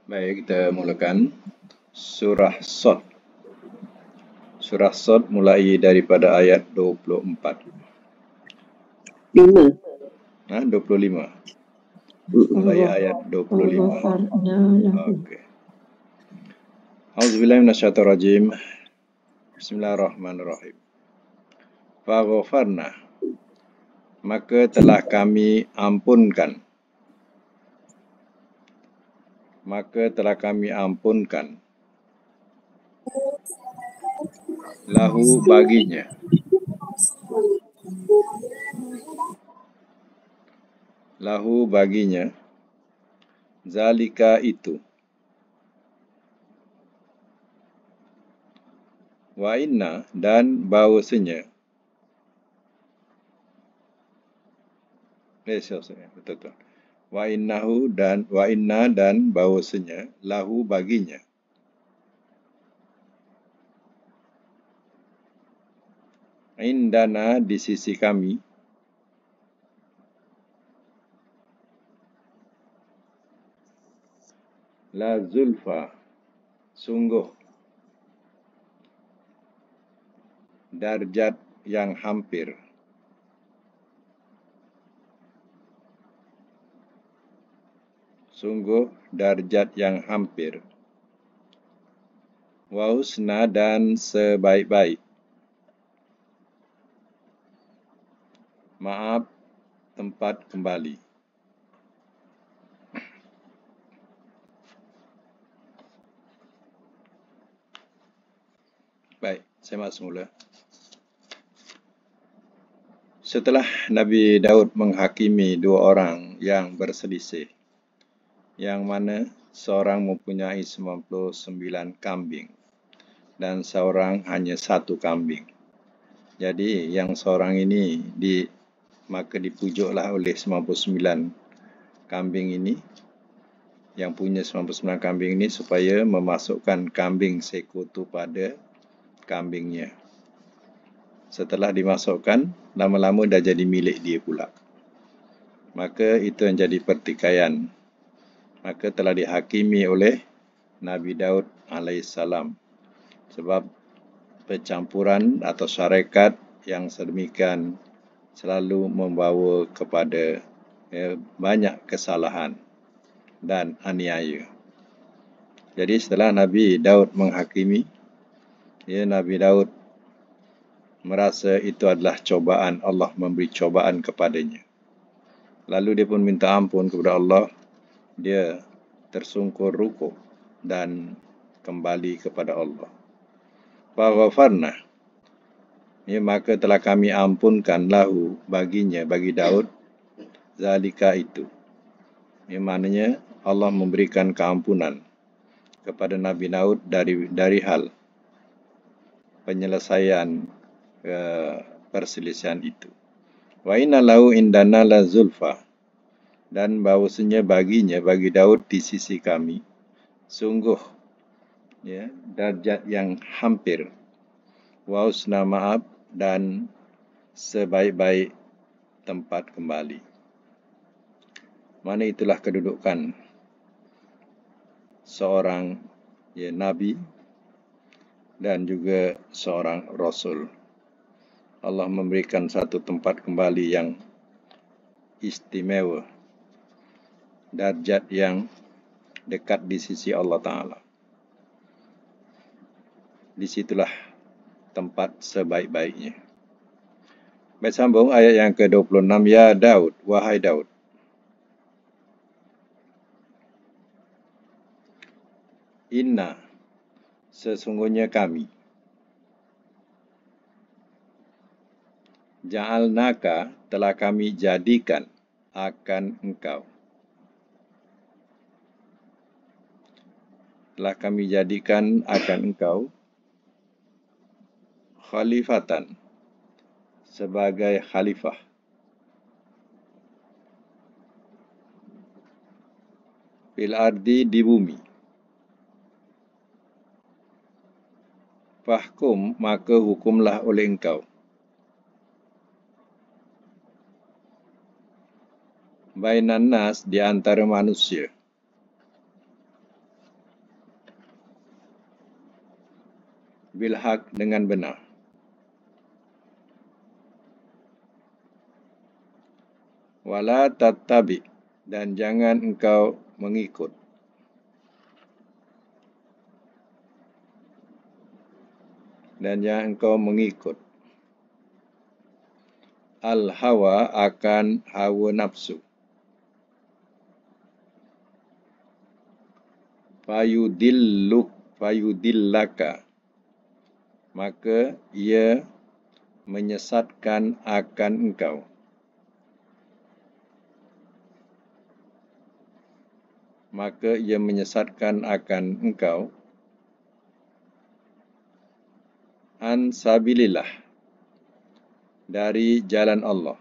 Baik, kita mulakan surah Shad. Surah Shad mulai daripada ayat 24. 5. 25. Mulai ayat 25. Okey. Auzubillahi minasyaitonir rajim. Bismillahirrahmanirrahim. Faghafarna, maka telah kami ampunkan. Lahu baginya. Zalika itu. Wa inna dan bahawasanya. Betul. Wa inna dan bahawasanya lahu baginya. Indana di sisi kami. La zulfa, sungguh darjat yang hampir. Wa husna dan sebaik-baik. Maaf, tempat kembali. Baik, saya masuk semula. Setelah Nabi Daud menghakimi dua orang yang berselisih, yang mana seorang mempunyai 99 kambing dan seorang hanya satu kambing. Jadi yang seorang ini maka dipujuklah oleh 99 kambing ini, yang punya 99 kambing ini, supaya memasukkan kambing sekutu pada kambingnya. Setelah dimasukkan, lama-lama dah jadi milik dia pula. Maka itu yang jadi pertikaian. Maka telah dihakimi oleh Nabi Daud alaihissalam. Sebab percampuran atau syarikat yang sedemikian selalu membawa kepada banyak kesalahan dan aniaya. Jadi setelah Nabi Daud menghakimi, Nabi Daud merasa itu adalah cobaan, Allah memberi cobaan kepadanya. Lalu dia pun minta ampun kepada Allah. Dia tersungkur rukuk dan kembali kepada Allah. Faghafarna, maka telah kami ampunkan lahu baginya, bagi Daud, zalika itu. Maknanya Allah memberikan keampunan kepada Nabi Daud dari hal penyelesaian perselisihan itu. Wa inna lahu indana la zulfa, dan bahawasanya baginya, bagi Daud di sisi kami, sungguh darjat yang hampir. Wa husna, maaf, dan sebaik-baik tempat kembali. Mana itulah kedudukan seorang Nabi dan juga seorang Rasul. Allah memberikan satu tempat kembali yang istimewa, darjat yang dekat di sisi Allah Ta'ala. Disitulah tempat sebaik-baiknya. Baik, sambung ayat yang ke-26. Ya Daud, wahai Daud, inna, sesungguhnya kami, ja'alnaka, telah kami jadikan akan engkau. Telah kami jadikan akan engkau khalifatan, sebagai khalifah. Fil ardi, di bumi. Fahkum, maka hukumlah oleh engkau. Bainan nas, di antara manusia. bilhaq dengan benar. Wala tattabi, dan jangan engkau mengikut. Dan jangan engkau mengikut. Al-hawa akan hawa nafsu. Fayudillaka, maka ia menyesatkan akan engkau. Maka ia menyesatkan akan engkau an sabilillah, dari jalan Allah.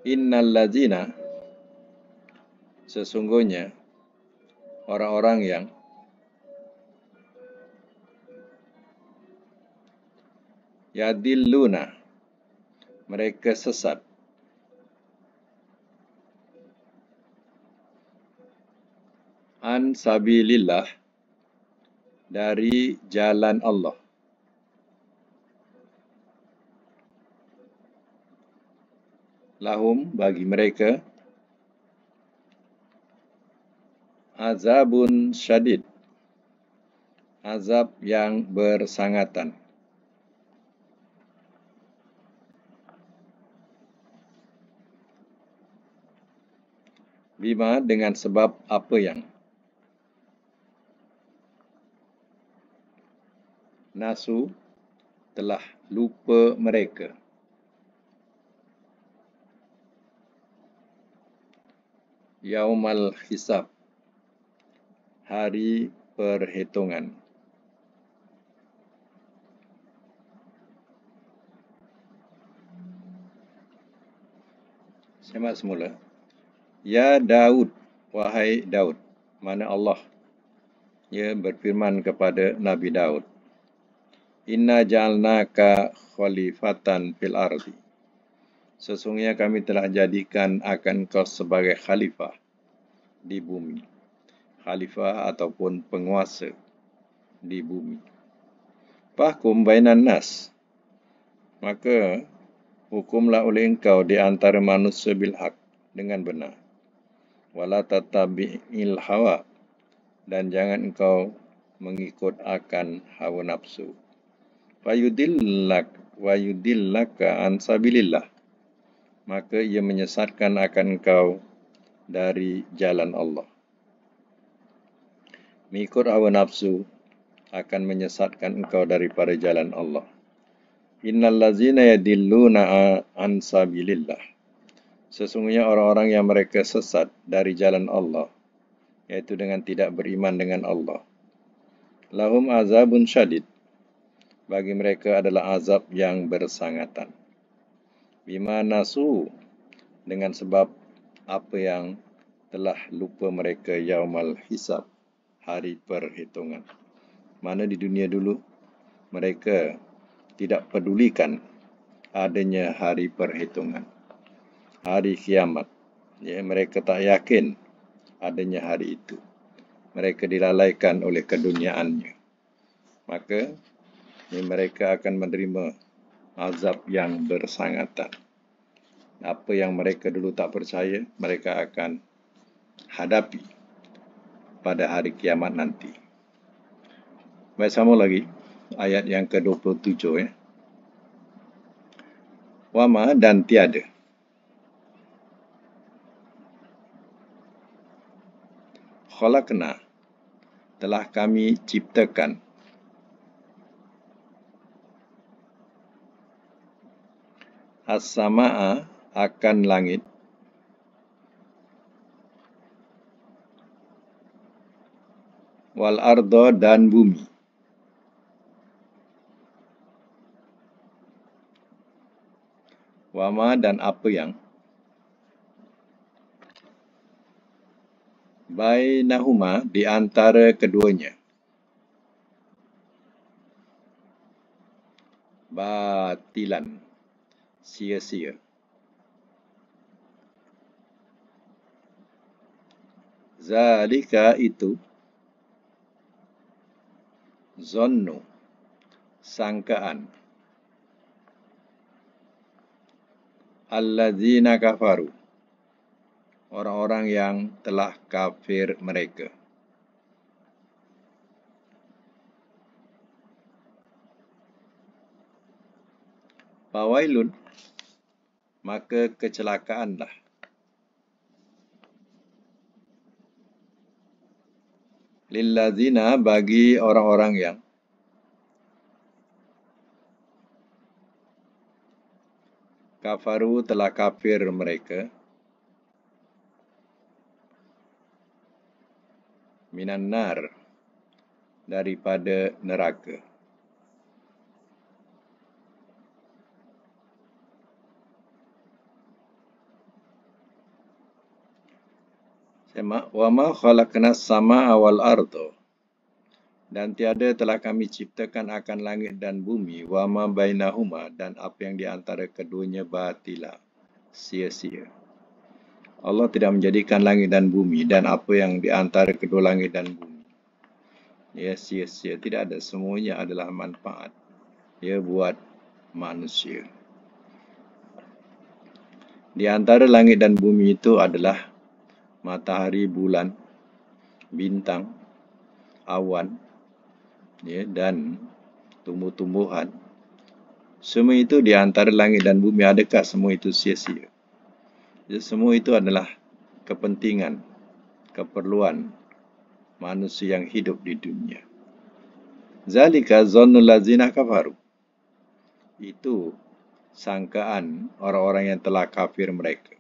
Innal ladzina, sesungguhnya orang-orang yang yadilluna, mereka sesat, an sabilillah, dari jalan Allah. Lahum, bagi mereka, azabun syadid, azab yang bersangatan. Bima, dengan sebab apa yang nasu, telah lupa mereka, yaumal hisab, hari perhitungan. Semak semula. Ya Daud, wahai Daud, mana Allah, ia berfirman kepada Nabi Daud, Inna ja'alnaka khalifatan fil ardi, sesungguhnya kami telah jadikan akan kau sebagai khalifah di bumi. Khalifah ataupun penguasa di bumi. Fahkum bainan nas, maka hukumlah oleh engkau di antara manusia bilhaq, dengan benar. Wala tattabi'il hawa, dan jangan engkau mengikut akan hawa nafsu. Wayudillaka an sabilillah, maka ia menyesatkan akan engkau dari jalan Allah. Mengikut hawa nafsu akan menyesatkan engkau daripada jalan Allah. Innal ladzina yadilluna an sabilillah, sesungguhnya orang-orang yang mereka sesat dari jalan Allah, yaitu dengan tidak beriman dengan Allah. Lahum azabun syadid, bagi mereka adalah azab yang bersangatan. Bima nasu, dengan sebab apa yang telah lupa mereka yaumal hisab, hari perhitungan. Mana di dunia dulu mereka tidak pedulikan adanya hari perhitungan, hari kiamat. Ya, mereka tak yakin adanya hari itu. Mereka dilalaikan oleh keduniaannya. Maka mereka akan menerima azab yang bersangatan. Apa yang mereka dulu tak percaya, mereka akan hadapi pada hari kiamat nanti. Baik, sama lagi ayat yang ke-27 ya. Wama, dan tiada. Khalaqna, telah kami ciptakan. As-sama'a, akan langit. Wal arda, dan bumi. Wama, dan apa yang bainahuma, di antara keduanya. Batilan, sia-sia. Zalika, itu, Zonnu, sangkaan. Alladzina kafaru, orang-orang yang telah kafir mereka. Fawailun, maka kecelakaanlah. Lilladzina, bagi orang-orang yang kafaru, telah kafir mereka. Minan nar, daripada neraka. Semak, wa ma khalaqnas samaa wal arda, dan tiada telah kami ciptakan akan langit dan bumi, wa ma bainahuma, dan apa yang di antara keduanya, batila, sia-sia. Allah tidak menjadikan langit dan bumi dan apa yang di antara kedua langit dan bumi, ya, sia-sia. Tidak ada, semuanya adalah manfaat, ya, buat manusia. Di antara langit dan bumi itu adalah matahari, bulan, bintang, awan, ya, dan tumbuh-tumbuhan. Semua itu di antara langit dan bumi. Adakah semua itu sia-sia? Jadi, semua itu adalah kepentingan, keperluan manusia yang hidup di dunia. Zalika zannul ladzina kafaru, itu sangkaan orang-orang yang telah kafir mereka.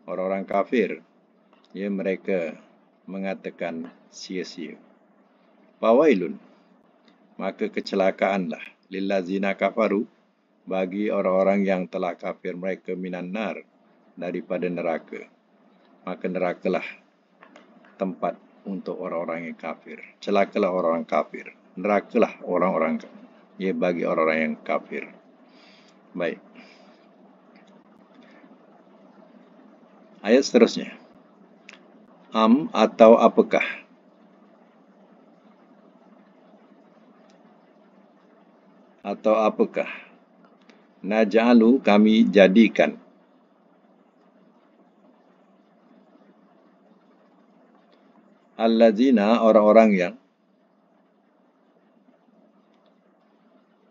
Orang-orang kafir, ya, mereka mengatakan sia-sia. Fawailun, maka kecelakaanlah. Lilladzina kafaru, bagi orang-orang yang telah kafir mereka. Minan nar, daripada neraka. Maka nerakalah tempat untuk orang-orang yang kafir. Celakalah orang-orang kafir. Nerakalah orang-orang, ya, bagi orang-orang yang kafir. Baik. Ayat seterusnya. Am, atau apakah? Atau apakah? Naj'alu, kami jadikan. Alladzina, orang-orang yang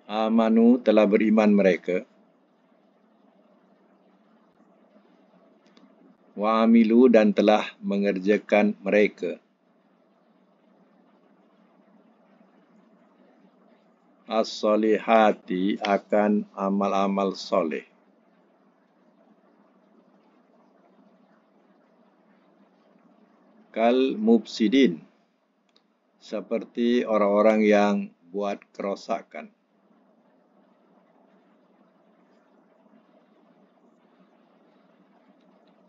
amanu, telah beriman mereka. Wa amilu, dan telah mengerjakan mereka. As-solihati, akan amal-amal soleh. Kal mufsidin, seperti orang-orang yang buat kerosakan.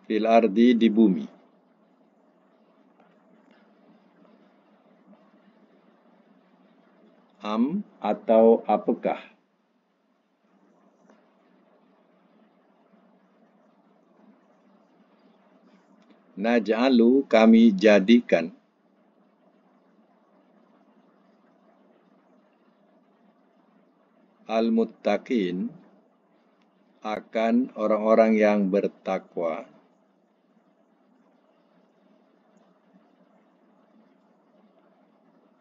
Fil ardi, di bumi. Am, atau apakah? Naj'alu, kami jadikan. Al-muttaqin, akan orang-orang yang bertakwa.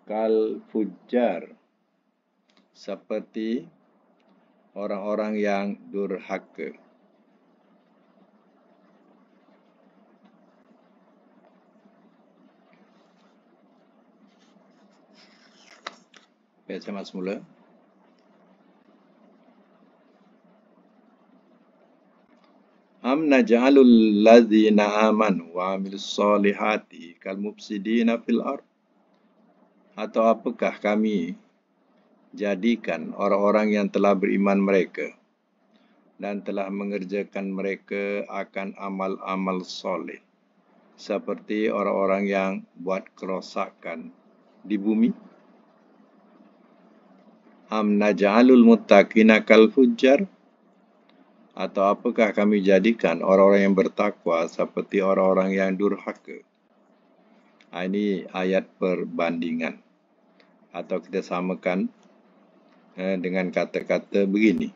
Kal fujjar, seperti orang-orang yang durhaka. Baca mak semula. Am naj'alul ladzina amanu wa amilus solihati kal mufsidina fil ard, atau apakah kami jadikan orang-orang yang telah beriman mereka dan telah mengerjakan mereka akan amal-amal soleh, seperti orang-orang yang buat kerosakan di bumi? Am naj'alul muttaqina kal fujjar, atau apakah kami jadikan orang-orang yang bertakwa seperti orang-orang yang durhaka? Ini ayat perbandingan. atau kita samakan dengan kata-kata begini.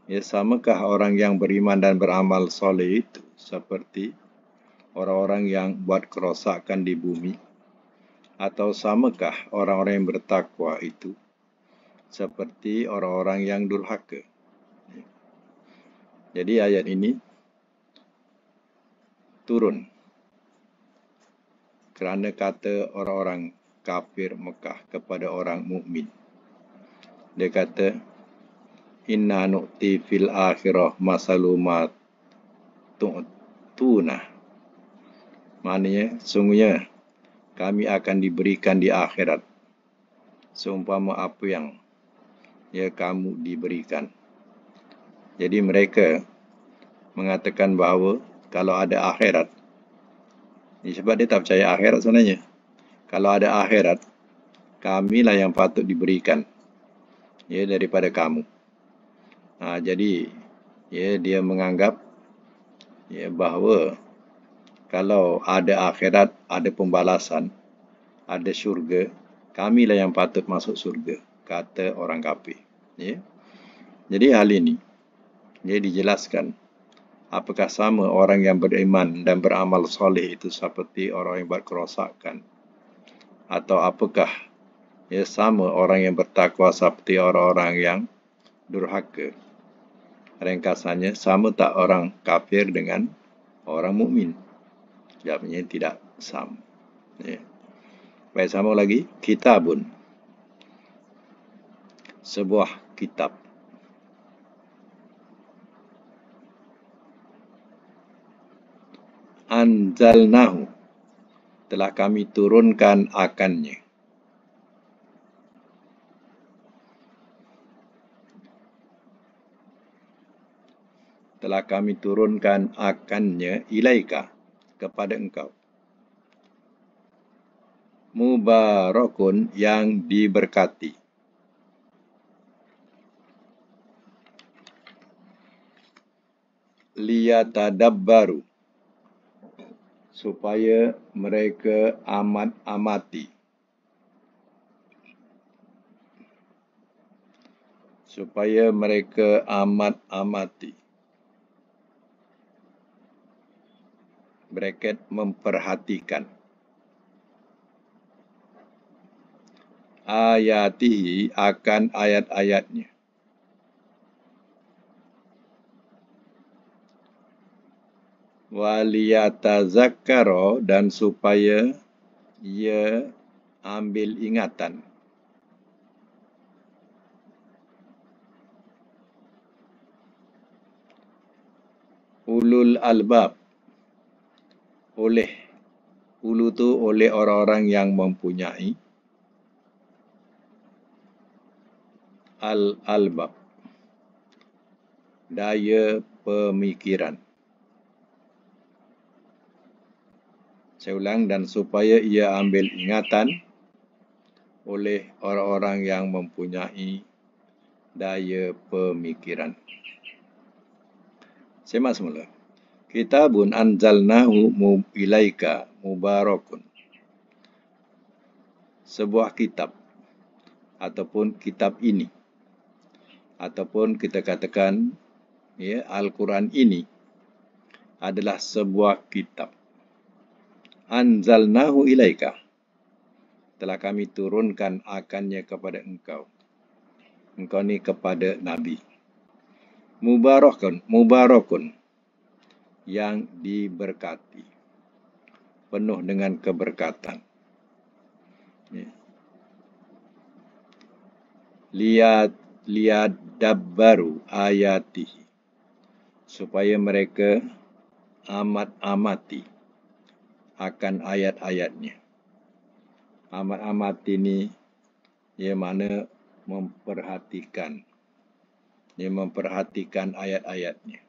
Ya, samakah orang yang beriman dan beramal soleh itu seperti orang-orang yang buat kerosakan di bumi? Atau samakah orang-orang yang bertakwa itu seperti orang-orang yang durhaka? Jadi ayat ini turun kerana kata orang-orang kafir Mekah kepada orang mukmin. Dia kata, inna nu'ti fil akhirah masalumat tu'tuna. Maknanya, sungguhnya kami akan diberikan di akhirat seumpama apa yang kamu diberikan. Jadi mereka mengatakan bahawa kalau ada akhirat, sebab dia tak percaya akhirat sebenarnya. Kalau ada akhirat, kamilah yang patut diberikan daripada kamu. Jadi dia menganggap bahawa kalau ada akhirat, ada pembalasan, ada syurga, kamilah yang patut masuk syurga, kata orang kafir. Jadi hal ini dijelaskan, apakah sama orang yang beriman dan beramal soleh itu seperti orang yang buat kerosakan, atau apakah sama orang yang bertakwa seperti orang-orang yang durhaka? Ringkasannya, sama tak orang kafir dengan orang mukmin? Jawabnya tidak sama. Baik, sama lagi. Kitabun, sebuah kitab. Anzalnahu, telah kami turunkan akannya. Telah kami turunkan akannya ilaika, kepada engkau. Mubarakun, yang diberkati. Liyatadabbaru, supaya mereka amat-amati. Supaya mereka amat-amati. Bracket, memperhatikan. Ayatihi, akan ayat-ayatnya. Waliyatazakkaro, dan supaya ia ambil ingatan. Ulul albab, ulu tu oleh orang-orang yang mempunyai al-albab, daya pemikiran. Saya ulang, dan supaya ia ambil ingatan oleh orang-orang yang mempunyai daya pemikiran. Semak semula. Kitabun anzalnahu ilaika mubarakun. Sebuah kitab, ataupun kitab ini, ataupun kita katakan Al-Quran ini adalah sebuah kitab. Anzalnahu ilaika, telah kami turunkan akannya kepada engkau. Engkau ni kepada Nabi. Mubarakun, yang diberkati, penuh dengan keberkatan. Liyadabbaru ayatihi, supaya mereka amat-amati akan ayat-ayatnya. Amat-amati ini mana memperhatikan. Memperhatikan ayat-ayatnya.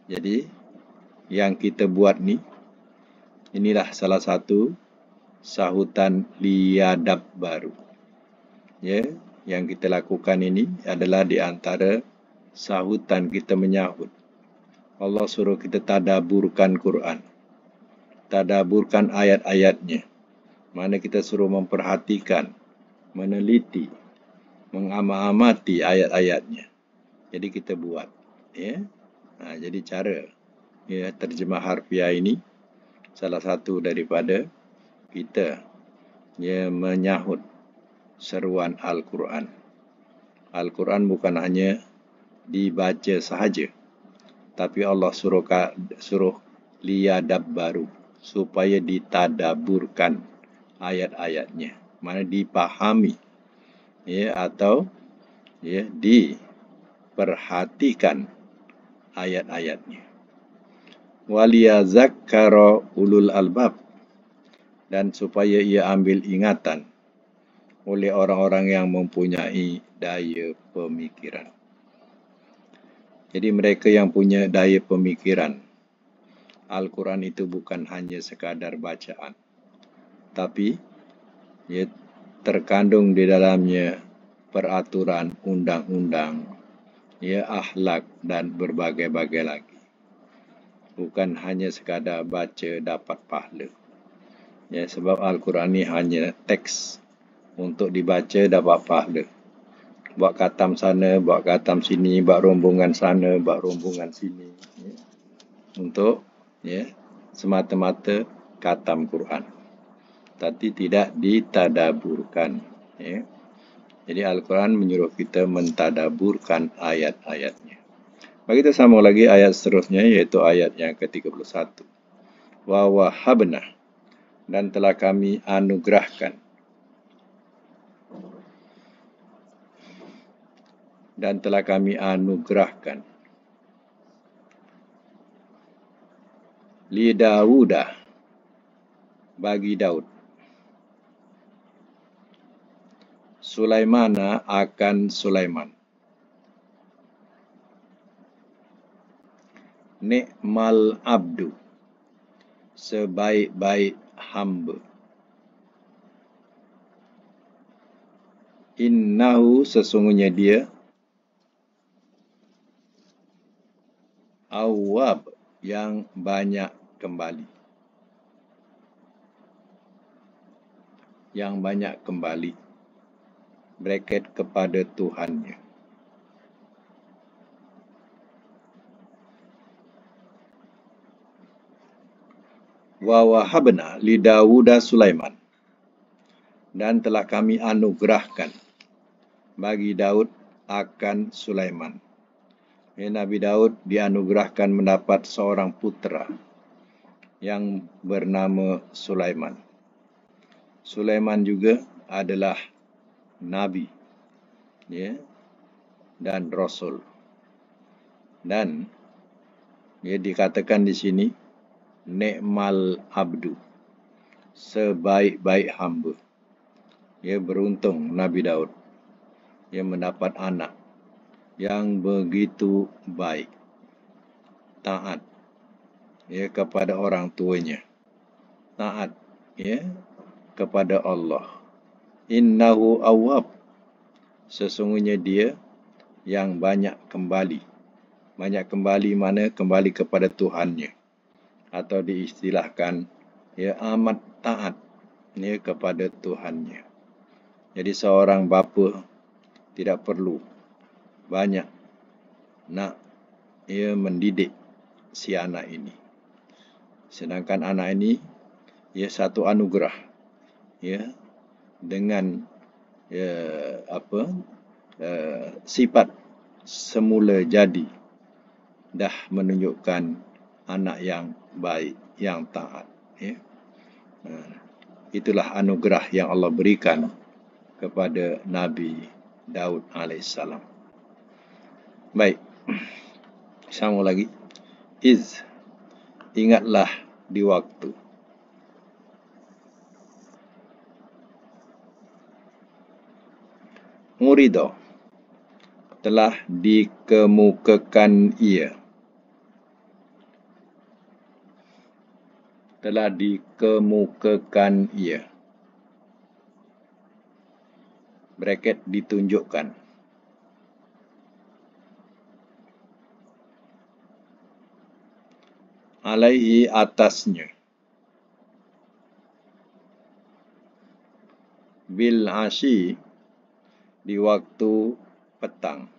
Jadi, yang kita buat ni, inilah salah satu sahutan liyadabbaru. Yang kita lakukan ini adalah di antara sahutan kita menyahut. Allah suruh kita tadaburkan Quran. Tadaburkan ayat-ayatnya. Mana kita suruh memperhatikan meneliti, mengamati ayat-ayatnya. Jadi kita buat, ya. Jadi cara terjemah harfiah ini salah satu daripada kita menyahut seruan Al-Quran. Al-Quran bukan hanya dibaca sahaja, tapi Allah suruh liyadabbaru, supaya ditadaburkan ayat-ayatnya, mana dipahami, atau diperhatikan ayat-ayatnya. Waliyazakkara ulul albab, dan supaya ia ambil ingatan oleh orang-orang yang mempunyai daya pemikiran. Jadi mereka yang punya daya pemikiran, Al-Quran itu bukan hanya sekadar bacaan, tapi terkandung di dalamnya peraturan, undang-undang, akhlak dan berbagai-bagai lagi. Bukan hanya sekadar baca dapat pahala. Sebab Al-Quran ini hanya teks untuk dibaca dapat pahala. Buat khatam sana, buat khatam sini, buat rombongan sana, buat rombongan sini. Untuk semata-mata khatam Quran. Tapi tidak ditadaburkan. Jadi Al-Quran menyuruh kita mentadaburkan ayat-ayatnya. Bagi kita sambung lagi ayat seterusnya, iaitu ayat yang ke-31. Wa wahabna, dan telah kami anugerahkan. Dan telah kami anugerahkan. Li Dawuda, bagi Daud. Sulaimana akan Sulaiman. Ni'mal abdu, sebaik-baik hamba. Innahu, sesungguhnya dia, awwab, yang banyak kembali. Yang banyak kembali. Bracket kepada Tuhannya. Wa wahabna li Dawuda Sulaiman, dan telah kami anugerahkan bagi Daud akan Sulaiman. Nabi Daud dianugerahkan mendapat seorang putra yang bernama Sulaiman. Sulaiman juga adalah Nabi, dan Rasul. Dan dikatakan di sini, Ni'mal abdu, sebaik-baik hamba. Beruntung Nabi Daud mendapat anak yang begitu baik, taat kepada orang tuanya, taat kepada Allah. Innahu awwab, sesungguhnya dia yang banyak kembali. Banyak kembali mana? Kembali kepada Tuhannya. Atau diistilahkan amat taat kepada Tuhannya. Jadi seorang bapa tidak perlu banyak nak mendidik si anak ini. Sedangkan anak ini satu anugerah dengan sifat semula jadi dah menunjukkan anak yang baik, yang taat. Itulah anugerah yang Allah berikan kepada Nabi Daud alaihissalam. Baik, sambung lagi. Ingatlah di waktu. Urido, telah dikemukakan ia. Telah dikemukakan ia. Bracket ditunjukkan. Alaihi, atasnya. bil asyi di waktu petang.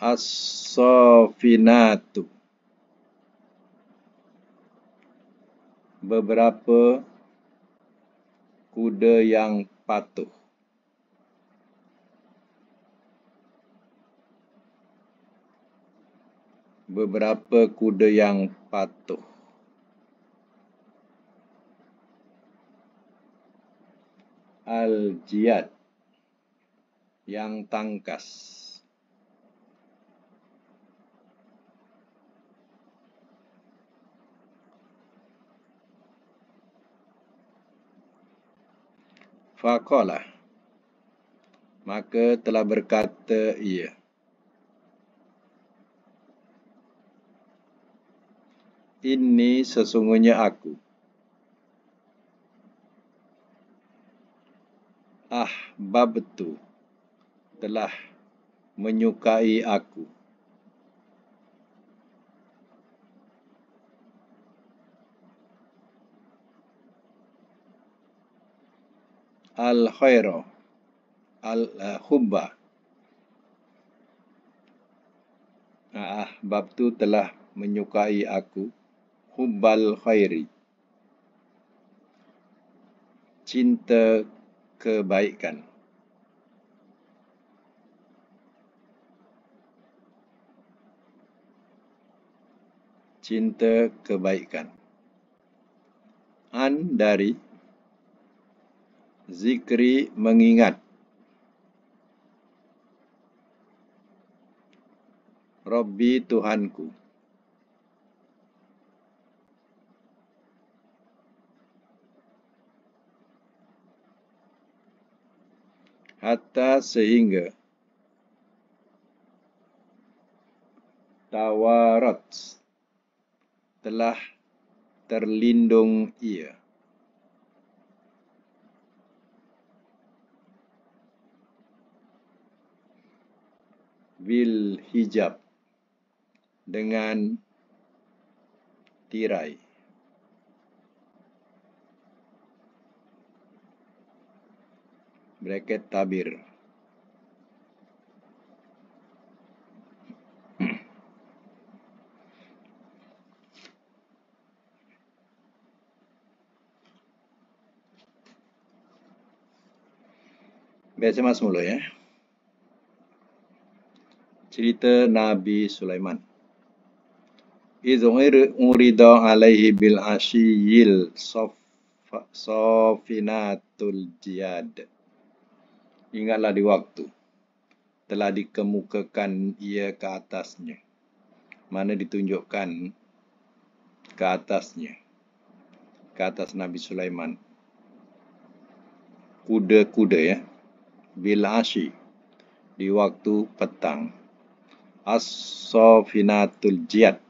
As-safinatu, beberapa kuda yang patuh. Beberapa kuda yang patuh. Al-jiyad, yang tangkas. Faqala, maka telah berkata ia, ini sesungguhnya aku, ahbabtu, telah menyukai aku, al-khaira, al-hubba, ahbabtu telah menyukai aku, hubbal khairi, cinta kebaikan. Cinta kebaikan. An, dari, zikri, mengingat, Rabbi, Tuhanku, hatta sehingga, tawarat, telah terlindung ia, bil hijab, dengan tirai. Bracket tabir. Biasa mas mulu ya. Cerita Nabi Sulaiman. Idh urida alaihi bil asyiyil safinatul jiyad. Ingatlah di waktu telah dikemukakan ia ke atasnya. Mana ditunjukkan ke atasnya. Ke atas Nabi Sulaiman. Kuda-kuda ya. Bil asyi, di waktu petang. As-safinatul jiyad,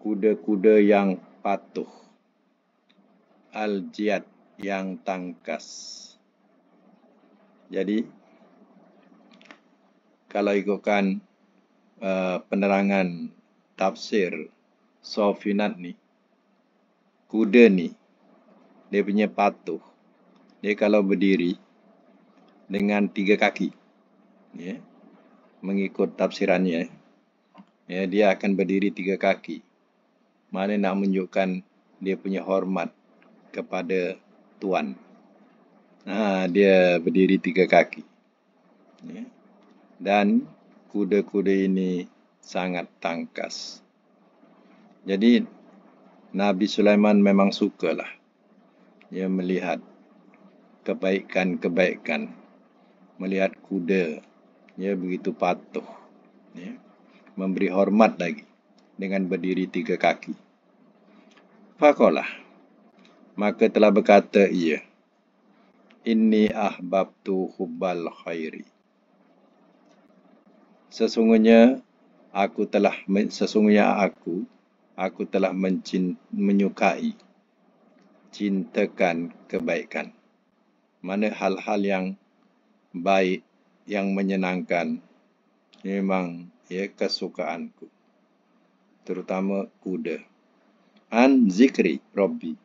kuda-kuda yang patuh. Al-jiyad, yang tangkas. Jadi, kalau ikutkan penerangan tafsir safinat ni, kuda ni, dia punya patuh. Dia kalau berdiri dengan 3 kaki, ya, mengikut tafsirannya, ya, dia akan berdiri 3 kaki. Mana nak menunjukkan dia punya hormat kepada Tuan. Dia berdiri 3 kaki. Ya. Dan kuda-kuda ini sangat tangkas. Jadi Nabi Sulaiman memang sukalah dia melihat kebaikan-kebaikan, melihat kuda dia begitu patuh, ya, memberi hormat lagi dengan berdiri 3 kaki. Faqalah, maka telah berkata ia, inni ahbabtu hubbal khairi. Sesungguhnya aku telah menyukai, cintakan kebaikan. mana hal-hal yang baik, yang menyenangkan, memang kesukaanku. Terutama kuda. An zikri Rabbi,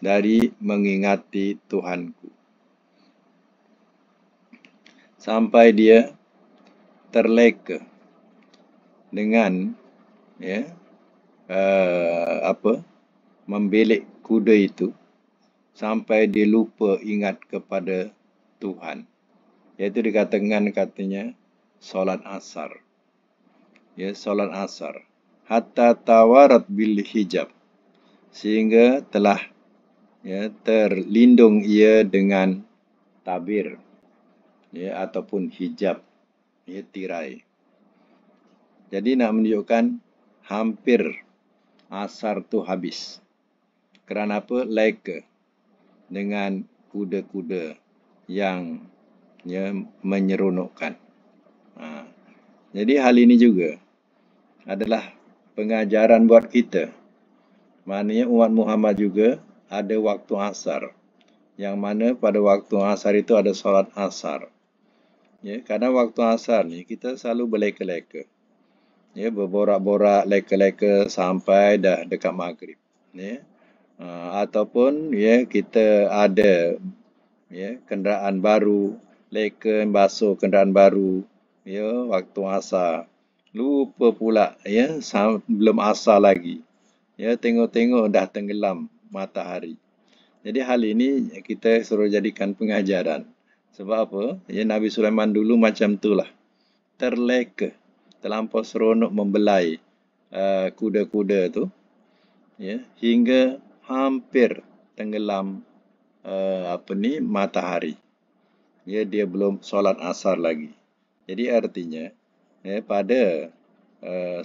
dari mengingati Tuhanku. Sampai dia terleka dengan membelik kuda itu sampai dia lupa ingat kepada Tuhan. Iaitu dikatakan katanya solat asar. Solat asar. Hatta tawarat bil hijab. Sehingga telah terlindung ia dengan tabir ataupun hijab, tirai. Jadi nak menunjukkan hampir asar tu habis. Kerana apa? Leka dengan kuda-kuda yang menyeronokkan. Jadi hal ini juga adalah pengajaran buat kita. Maknanya umat Muhammad juga ada waktu asar. Yang mana pada waktu asar itu ada solat asar. Karena waktu asar ni kita selalu berleka-leka. Berborak-borak, leka-leka sampai dah dekat maghrib. Ataupun kita ada kenderaan baru, leka basuh kenderaan baru, waktu asar. Lupa pula, belum asar lagi. Tengok-tengok dah tenggelam matahari. Jadi hal ini kita suruh jadikan pengajaran. Sebab apa? Nabi Sulaiman dulu macam itulah. Terleka, terlampau seronok membelai kuda-kuda tu, hingga hampir tenggelam matahari. Dia belum solat asar lagi. Jadi artinya pada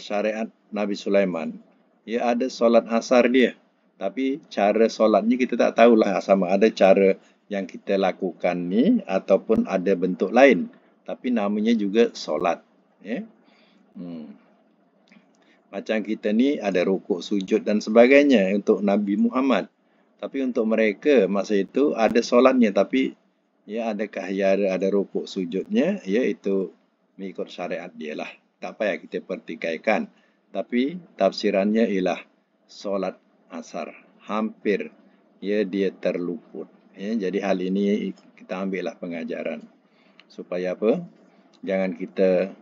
syariat Nabi Sulaiman, ada solat asar dia. Tapi cara solatnya kita tak tahulah sama ada cara yang kita lakukan ni ataupun ada bentuk lain. Tapi namanya juga solat. Macam kita ni ada rukuk, sujud dan sebagainya untuk Nabi Muhammad. Tapi untuk mereka masa itu ada solatnya. Tapi adakah ada rukuk sujudnya? Itu mengikut syariat dia lah. Tak payah kita pertikaikan. Tapi tafsirannya ialah solat asar. Hampir dia terluput. Jadi hal ini kita ambillah pengajaran. Supaya apa? Jangan kita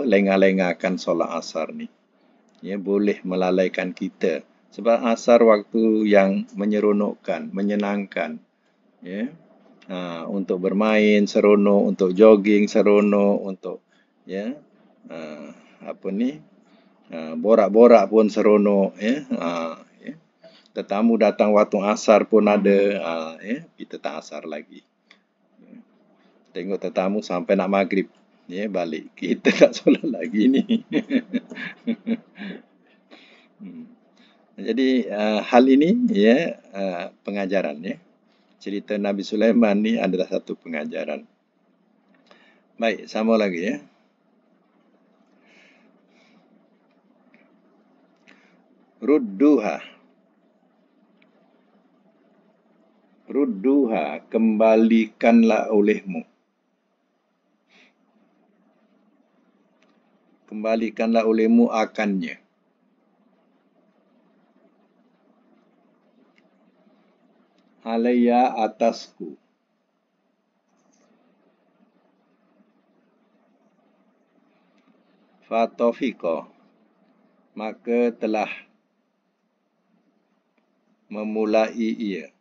lengah-lengahkan solat asar ni. Boleh melalaikan kita. Sebab asar waktu yang menyeronokkan, menyenangkan. Untuk bermain seronok, untuk jogging seronok, untuk borak-borak pun seronok. Tetamu datang waktu asar pun ada. Kita tak asar lagi. Tengok tetamu sampai nak maghrib. Balik. Kita tak solat lagi ni. Jadi hal ini pengajaran. Cerita Nabi Sulaiman ni adalah satu pengajaran. Baik, sama lagi Rudduha, kembalikanlah olehmu. Kembalikanlah olehmu akannya. Alayya, atasku. Fatofiko, maka telah memulai ia.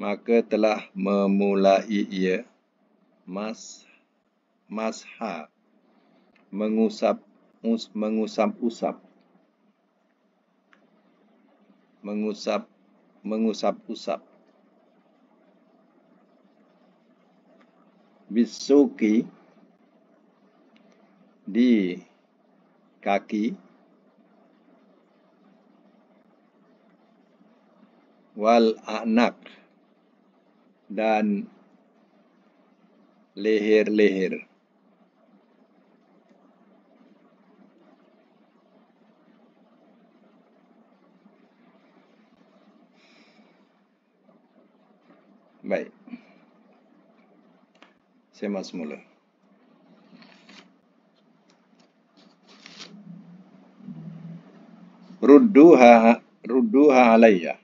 Maka telah memulai ia. Masha, mengusap-usap. Mengusap-usap. Bisuki, di kaki. Wal a'naq, dan leher-leher. Baik, semak semula. Rudduha alayya.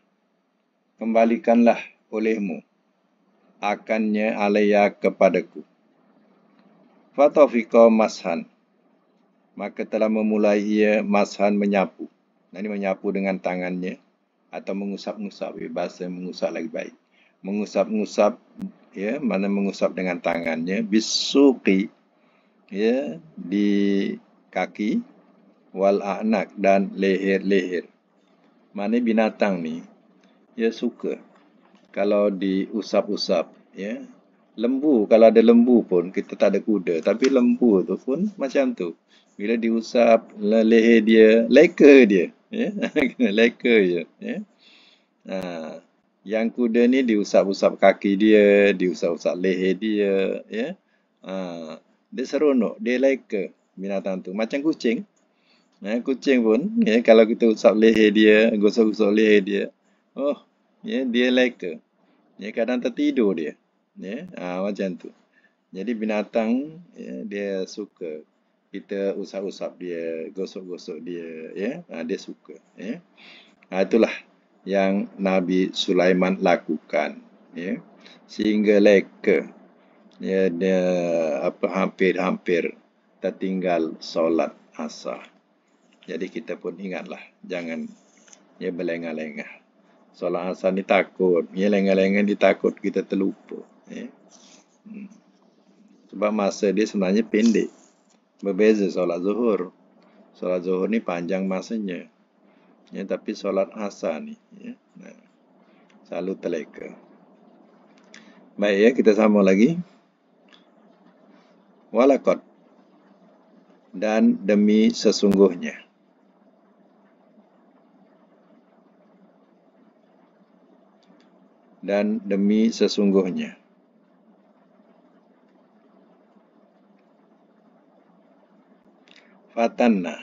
Kembalikanlah olehmu akannya alayya kepadaku. Fatafiqa mashan. Maka telah memulai ia mashan menyapu. Nah, ini menyapu dengan tangannya atau mengusap-ngusap. Bahasa mengusap lagi baik. Mengusap-ngusap, ya, mana mengusap dengan tangannya. Bisuqi, ya, di kaki, wal a'nak dan leher-leher. Mana binatang ni, dia suka kalau diusap-usap, ya. Lembu, kalau ada lembu pun, kita tak ada kuda. Tapi lembu tu pun macam tu. Bila diusap leher dia, leka dia. Ya? Leka je. Ya? Ha. Yang kuda ni diusap-usap kaki dia, diusap-usap leher dia. Ya? Ha. Dia seronok, dia leka binatang tu. Macam kucing. Kucing pun, ya, kalau kita usap leher dia, gosok-gosok leher dia, oh, ya, dia leka. Ya, kadang tertidur dia. Ya, macam tu. Jadi binatang, ya, dia suka kita usap-usap dia, gosok-gosok dia, ya, dia suka. Ya. Itulah yang Nabi Sulaiman lakukan. Ya. Sehingga leka, ya, dia hampir-hampir tertinggal solat asar. Jadi kita pun ingatlah, jangan ya berlengah-lengah. Solat asar ni takut, ya lengah-lengah ditakut kita terlupa. Ya. Sebab masa dia sebenarnya pendek. Berbeza solat zuhur. Solat zuhur ni panjang masanya. Ya, tapi solat asar ni, ya, selalu terleka. Baik, ya, kita sambung lagi. Walakot. Dan demi sesungguhnya. Dan demi sesungguhnya. Fatanna,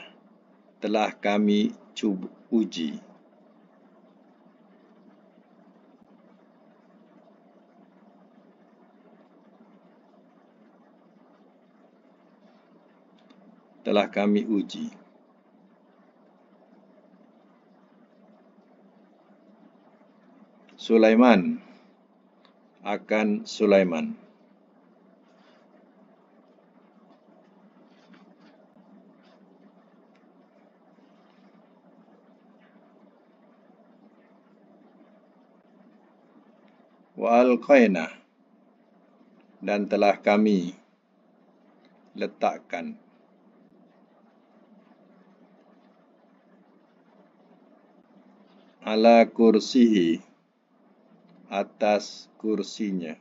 telah kami uji. Telah kami uji. Sulaiman akan Sulaiman. Wa alqaina, dan telah kami letakkan ala kursihi, atas kursinya,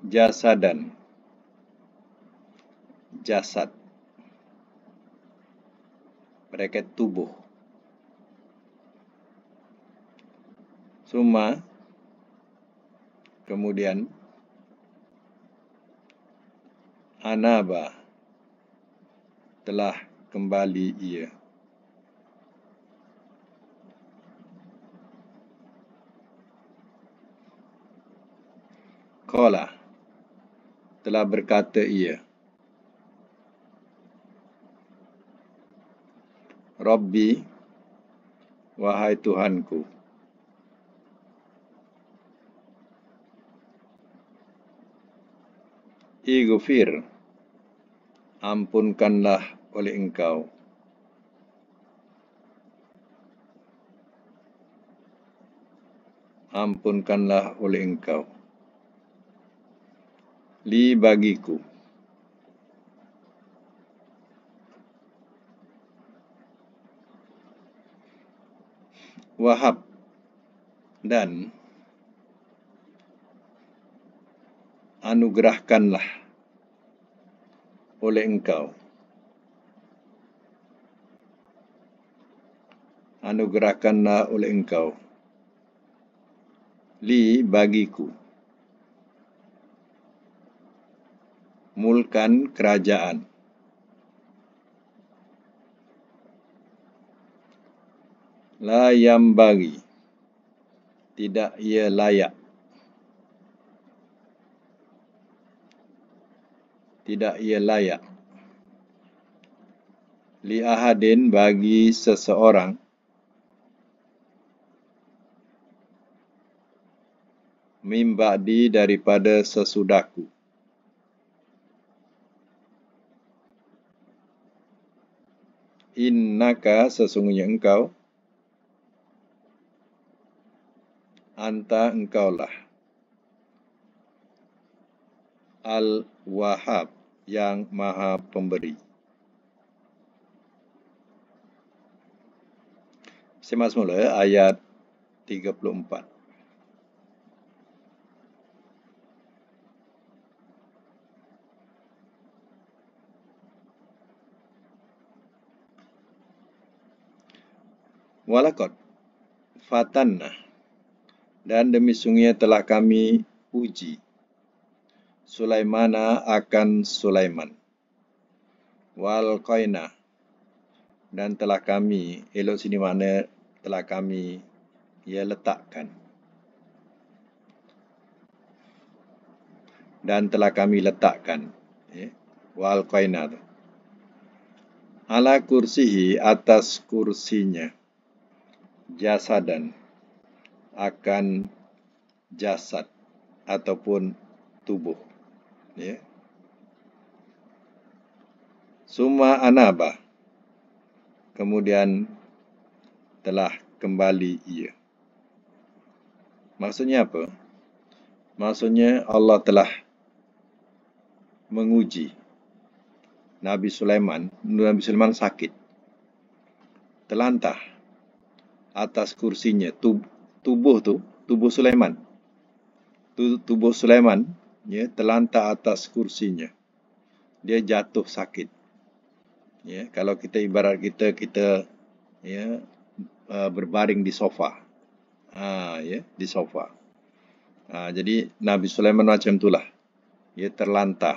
jasadan, jasad, bracket tubuh. Summa, kemudian, anaba, telah kembali ia. Qala, telah berkata ia. Rabbi, wahai Tuhanku. Ighfir, ampunkanlah oleh engkau. Ampunkanlah oleh engkau. Li, bagiku. Wahab, dan anugerahkanlah oleh engkau. Anugerahkanlah oleh engkau. Li, bagiku. Mulkan, kerajaan. La yambagi, tidak ia layak. Tidak ia layak. Li ahadin, bagi seseorang. Mim ba'di, daripada sesudahku. Innaka, sesungguhnya engkau. Anta, engkaulah. Al-Wahhab, yang maha pemberi. Simak semula ayat 34. Walakot fatanna, dan demi sungguhnya telah kami uji Sulaimana akan Sulaiman. Wal qaina, dan telah kami, elok sini makna telah kami letakkan. Dan telah kami letakkan. Wal qaina tu. Ala kursihi, atas kursinya. Jasadan, akan jasad ataupun tubuh. Summa anaba, kemudian telah kembali ia. Maksudnya apa? Maksudnya Allah telah menguji Nabi Sulaiman. Nabi Sulaiman sakit, terlantah atas kursinya. Tubuh Sulaiman. Tubuh Sulaiman terlantah atas kursinya. Dia jatuh sakit. Kalau kita ibarat kita berbaring di sofa. Di sofa. Jadi Nabi Sulaiman macam itulah. Dia terlantah,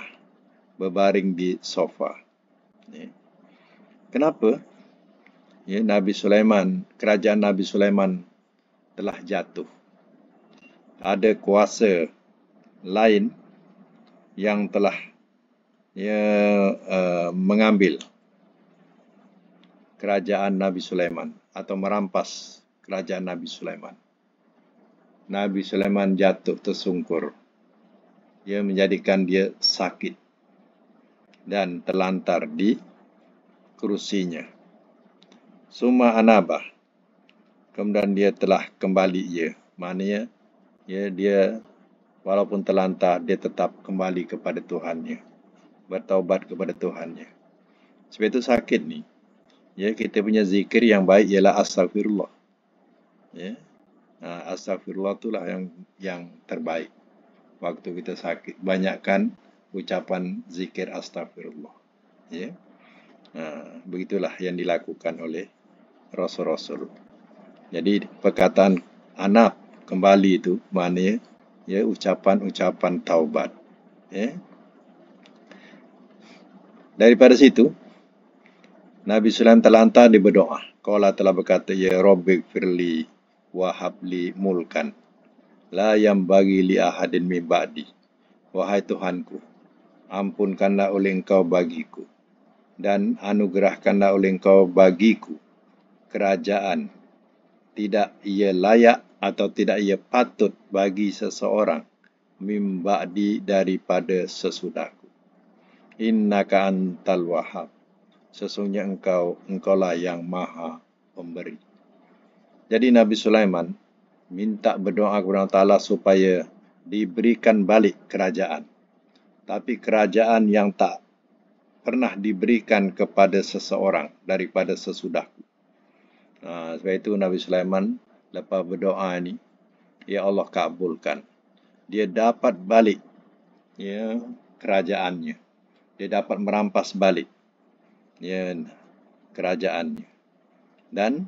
berbaring di sofa. Kenapa? Nabi Sulaiman, kerajaan Nabi Sulaiman telah jatuh. Ada kuasa lain yang telah mengambil kerajaan Nabi Sulaiman atau merampas kerajaan Nabi Sulaiman. Nabi Sulaiman jatuh tersungkur. Ia menjadikan dia sakit dan terlantar di kursinya. Summa anabah, kemudian dia telah kembali ia. Maknanya dia walaupun terlantar, dia tetap kembali kepada Tuhannya, bertaubat kepada Tuhannya. Sebab itu sakit ni, kita punya zikir yang baik ialah astagfirullah. Astagfirullah itulah yang terbaik. Waktu kita sakit, banyakkan ucapan zikir astagfirullah. Begitulah yang dilakukan oleh Rasul-Rasul. Jadi perkataan anab, kembali itu maknanya ucapan-ucapan taubat. Daripada situ Nabi Sulaiman terlantar, dia berdoa. Qala telah berkata, ya Rabbi firli wa habli mulkan la yambagi li ahadin min ba'di. Wahai Tuhanku, ampunkanlah oleh Engkau bagiku dan anugerahkanlah oleh Engkau bagiku kerajaan tidak ia layak atau tidak ia patut bagi seseorang min ba'di, daripada sesudahku. Innaka antal wahhab, sesungguhnya engkaulah yang maha pemberi. Jadi Nabi Sulaiman minta berdoa kepada Allah Ta'ala supaya diberikan balik kerajaan. Tapi kerajaan yang tak pernah diberikan kepada seseorang daripada sesudahku. Sebab itu Nabi Sulaiman lepas berdoa ni, ya Allah kabulkan. Dia dapat balik kerajaannya. Dia dapat merampas balik kerajaannya. Dan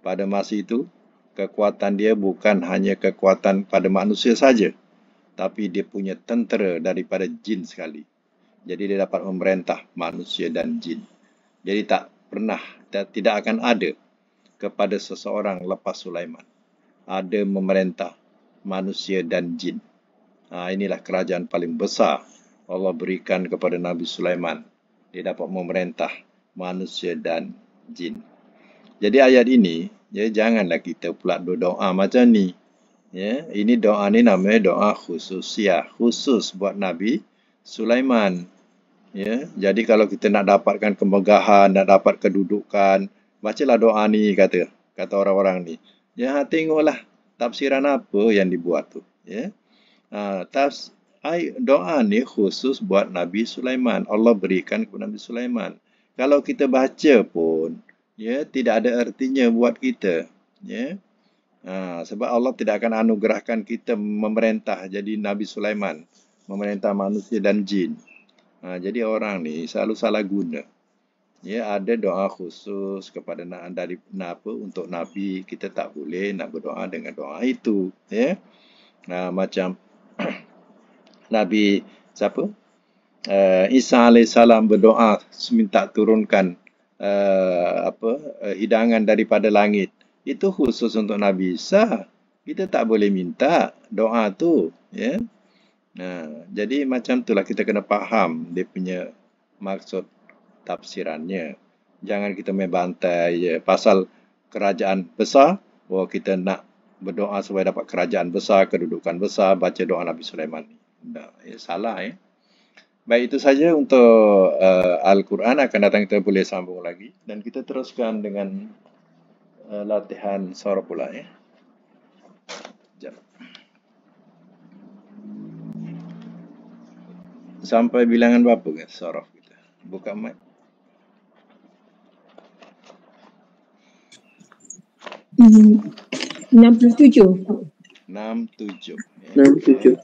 pada masa itu, kekuatan dia bukan hanya kekuatan pada manusia saja, tapi dia punya tentera daripada jin sekali. Jadi dia dapat memerintah manusia dan jin. Jadi tidak akan ada kepada seseorang lepas Sulaiman. Ada memerintah manusia dan jin. Inilah kerajaan paling besar Allah berikan kepada Nabi Sulaiman. Dia dapat memerintah manusia dan jin. Jadi ayat ini, ya, janganlah kita pula doa macam ni. Ya, ini doa ni namanya doa khususiah, khusus buat Nabi Sulaiman. Ya, jadi kalau kita nak dapatkan kemegahan, nak dapat kedudukan, bacalah doa ni, kata orang-orang ni. Ya, tengoklah tafsiran apa yang dibuat tu. Ya, doa ni khusus buat Nabi Sulaiman. Allah berikan kepada Nabi Sulaiman. Kalau kita baca pun, ya, tidak ada artinya buat kita. Ya, sebab Allah tidak akan anugerahkan kita memerintah jadi Nabi Sulaiman, memerintah manusia dan jin. Jadi orang ni selalu salah guna. Ya, ada doa khusus kepada untuk Nabi, kita tak boleh nak berdoa dengan doa itu. Ya, macam Nabi siapa? Isa alaihissalam berdoa minta turunkan hidangan daripada langit. Itu khusus untuk Nabi Isa. Kita tak boleh minta doa tu. Ya. Jadi macam itulah kita kena faham dia punya maksud tafsirannya. Jangan kita main bantai je. Pasal kerajaan besar, kita nak berdoa supaya dapat kerajaan besar, kedudukan besar, baca doa Nabi Sulaiman ni. Salah ya. Baik, itu saja untuk Al-Quran. Akan datang kita boleh sambung lagi. Dan kita teruskan dengan latihan surah pula ya. Sekejap. Sampai bilangan berapa kan surah kita? Buka mic. 67. 67. 67.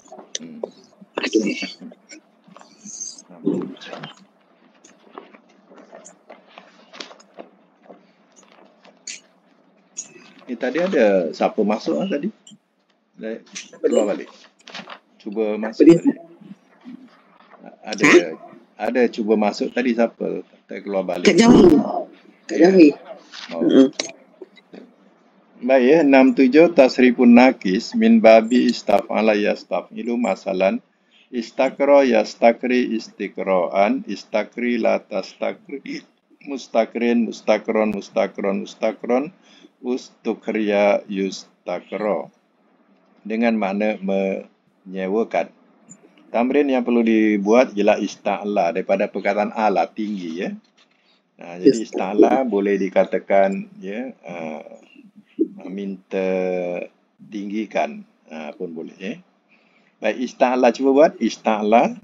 Tadi ada siapa masuk tadi? Keluar balik. Cuba masuk tadi. Ada cuba masuk tadi siapa? Tak keluar balik. Kak Jawi. Baik ya, 67 tasrifun nakis min babi istaf'ala yastaf'ilu masalan istakra yastakri istikraan istakri la tastakri mustakrin mustakron mustakron mustakron ustukriya yustakro dengan makna menyewakan. Tamrin yang perlu dibuat ialah ista'la daripada perkataan ala, tinggi ya. Jadi ista'la boleh dikatakan ya, minta tinggikan pun boleh ya. Baik, ista'la, cuba buat ista'la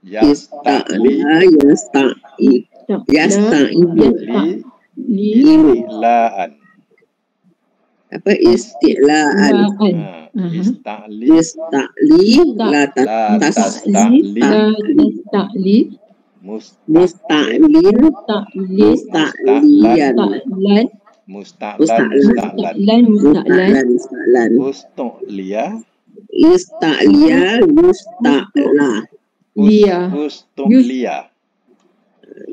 yasta'li isti'laan. Apa isti'laan? Ista'li la tasta'li musta'lan Ustu'liya yusta'la Ustu'liya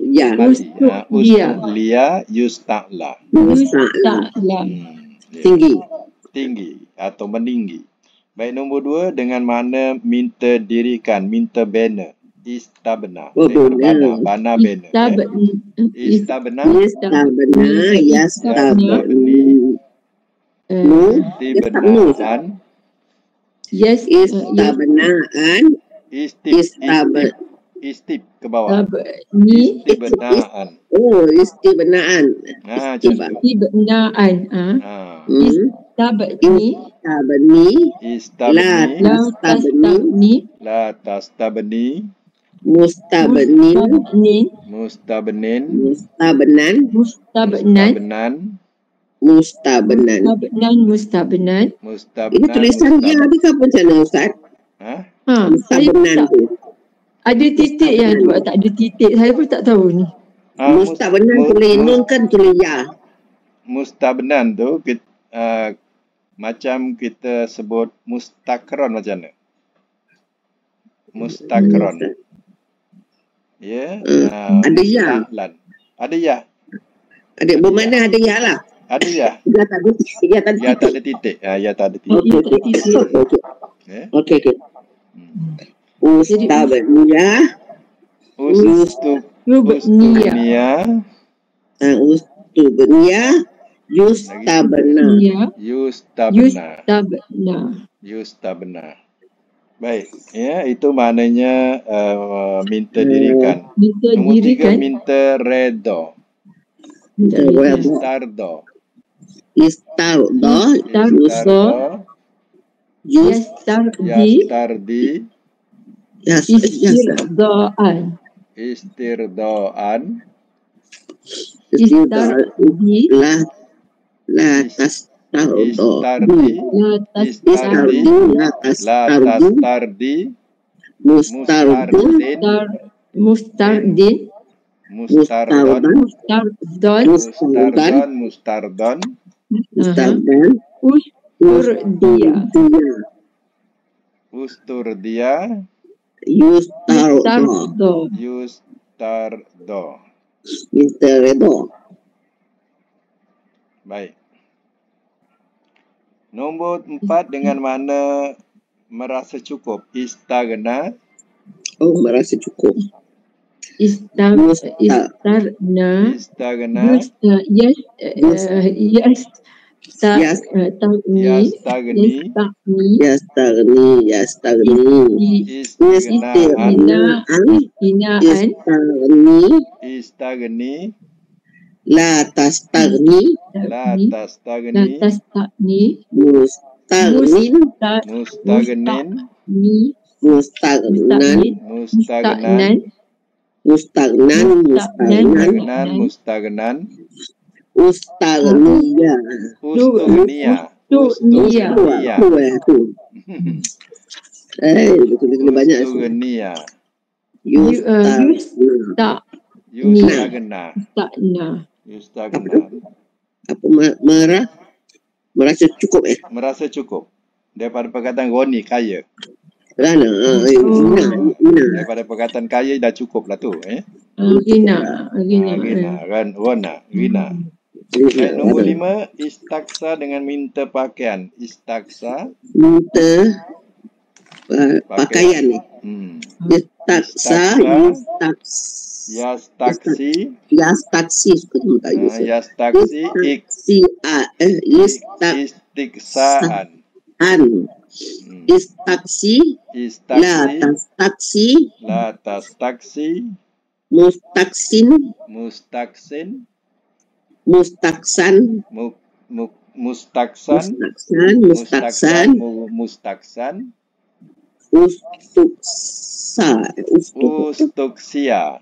ya Ustu'liya yusta'la tinggi atau meninggi. Baik, nombor 2 dengan makna minta dirikan, minta bina. Istabna. Bana bina. Istabna yastabni istibnaan istib ke bawah. Istibnaan. Istibnaan. Istabni La tastabni mustabnin ini tulisan dia ada ke apa macam mana Ustaz? Mustabnan tu ada titik yang buat tak ada titik, saya pun tak tahu ni. Mustabnan tulis nun kan tulis ya. Mustabnan tu macam kita sebut mustakron macam mana? Mustakron. Ya. Ada ya. Ada ya. Ada bermakna ada ya lah. Ada ya? Ya tak ada titik. Ya tak ada titik. Ya tak ada titik. Okey. Ustabniyah. Ustubniyah. Ustubniyah. Yustabna. Baik, ya itu maknanya minta dirikan. Nombor 3 minta redha. Istardo. Yastardi. Istirdoan. La tastardi. Mustardin. Mustardon. Usturdia. Yustardo. Minta redha. Baik. Nombor 4 dengan makna merasa cukup. Istagna. Merasa cukup. Istagna. Istagni. La tastagni. Mustagnan. Betul-betul banyak. Yustagna. Apa merasa cukup Merasa cukup. Daripada perkataan goni, kaya. Daripada perkataan kaya dah cukup lah tu. Gina. Kan? Gina. Nombor 5, istaksa dengan minta pakaian. Istaksa. Minta pakaian. Istaksa. Yastaksi. Istiksaan. La tastaksi. Mustaksan. Ustuksia.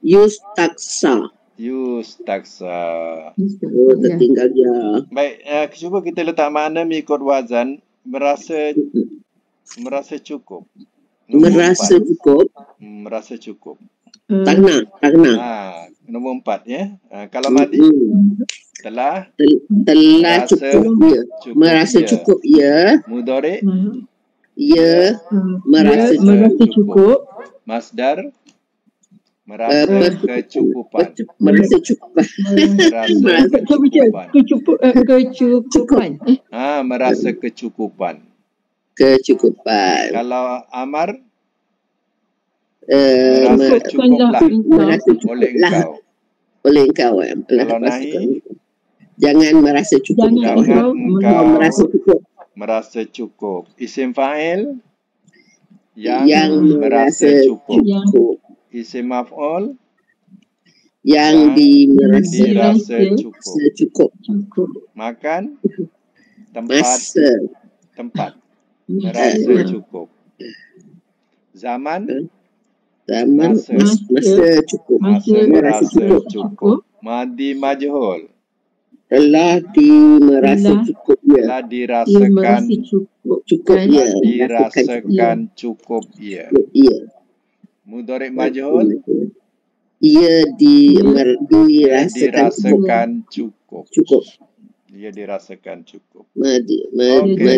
Yustaksa. Tertinggal dia. Baik, cuba kita letak makna mengikut wazan. Merasa cukup. Merasa cukup. Tagna. Nombor 4 ya. Kalau madi telah cukup ya. Merasa cukup ya. Mudhari ya merasa cukup. Masdar merasa kecukupan. Merasa kecukupan. Merasa kecukupan. Kalau amar merasa cukuplah oleh engkau. Kalau nahi jangan merasa cukup. Jangan engkau merasa cukup. Isim fa'il yang merasa cukup. Isim maf'ul yang dirasa cukup. Makan tempat merasa cukup. Zaman masa cukup. Merasa cukup. Madi majhul telah merasa cukup ya. Telah dirasakan cukup ya. Mudhari majhul ia dirasakan cukup. Dia dirasakan cukup. Madi.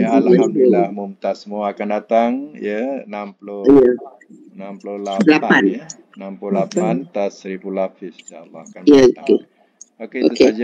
Alhamdulillah mumtaz. Semua akan datang ya 60 68 ya. 68 tasriful lafis insyaallah akan Ya, kita. Oke, itu saja.